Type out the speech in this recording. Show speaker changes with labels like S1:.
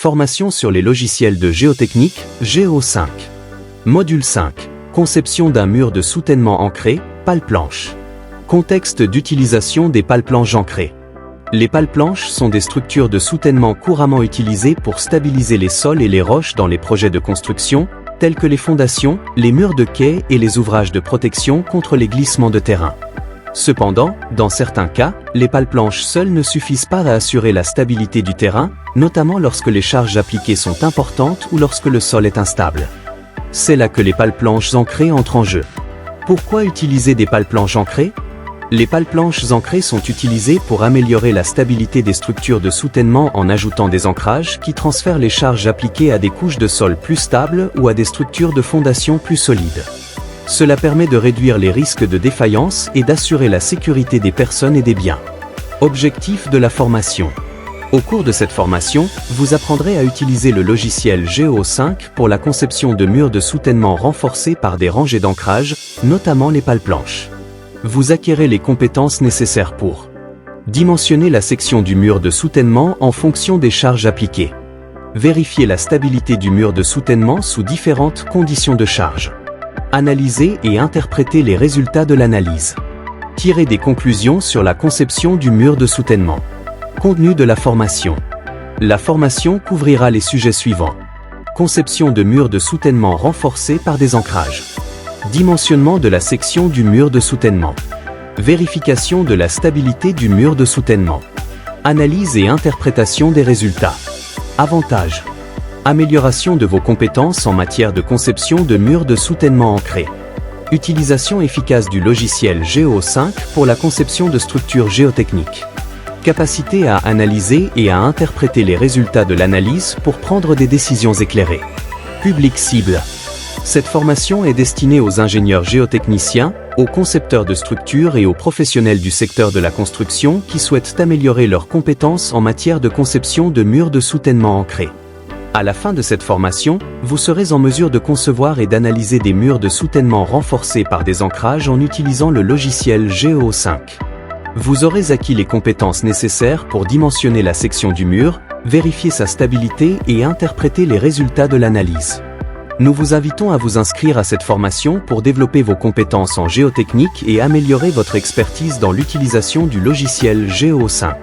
S1: Formation sur les logiciels de géotechnique, Géo5. Module 5. Conception d'un mur de soutènement ancré, pale-planche. Contexte d'utilisation des pales-planches ancrées. Les pales-planches sont des structures de soutènement couramment utilisées pour stabiliser les sols et les roches dans les projets de construction, tels que les fondations, les murs de quai et les ouvrages de protection contre les glissements de terrain. Cependant, dans certains cas, les pales-planches seules ne suffisent pas à assurer la stabilité du terrain, notamment lorsque les charges appliquées sont importantes ou lorsque le sol est instable. C'est là que les pales-planches ancrées entrent en jeu. Pourquoi utiliser des pales-planches ancrées ? Les pales-planches ancrées sont utilisées pour améliorer la stabilité des structures de soutènement en ajoutant des ancrages qui transfèrent les charges appliquées à des couches de sol plus stables ou à des structures de fondation plus solides. Cela permet de réduire les risques de défaillance et d'assurer la sécurité des personnes et des biens. Objectif de la formation. Au cours de cette formation, vous apprendrez à utiliser le logiciel Géo5 pour la conception de murs de soutènement renforcés par des rangées d'ancrage, notamment les pales-planches. Vous acquérez les compétences nécessaires pour dimensionner la section du mur de soutènement en fonction des charges appliquées. Vérifier la stabilité du mur de soutènement sous différentes conditions de charge. Analyser et interpréter les résultats de l'analyse. Tirer des conclusions sur la conception du mur de soutènement. Contenu de la formation. La formation couvrira les sujets suivants. Conception de murs de soutènement renforcés par des ancrages. Dimensionnement de la section du mur de soutènement. Vérification de la stabilité du mur de soutènement. Analyse et interprétation des résultats. Avantages. Amélioration de vos compétences en matière de conception de murs de soutènement ancrés. Utilisation efficace du logiciel Géo5 pour la conception de structures géotechniques. Capacité à analyser et à interpréter les résultats de l'analyse pour prendre des décisions éclairées. Public cible. Cette formation est destinée aux ingénieurs géotechniciens, aux concepteurs de structures et aux professionnels du secteur de la construction qui souhaitent améliorer leurs compétences en matière de conception de murs de soutènement ancrés. À la fin de cette formation, vous serez en mesure de concevoir et d'analyser des murs de soutènement renforcés par des ancrages en utilisant le logiciel Géo5. Vous aurez acquis les compétences nécessaires pour dimensionner la section du mur, vérifier sa stabilité et interpréter les résultats de l'analyse. Nous vous invitons à vous inscrire à cette formation pour développer vos compétences en géotechnique et améliorer votre expertise dans l'utilisation du logiciel Géo5.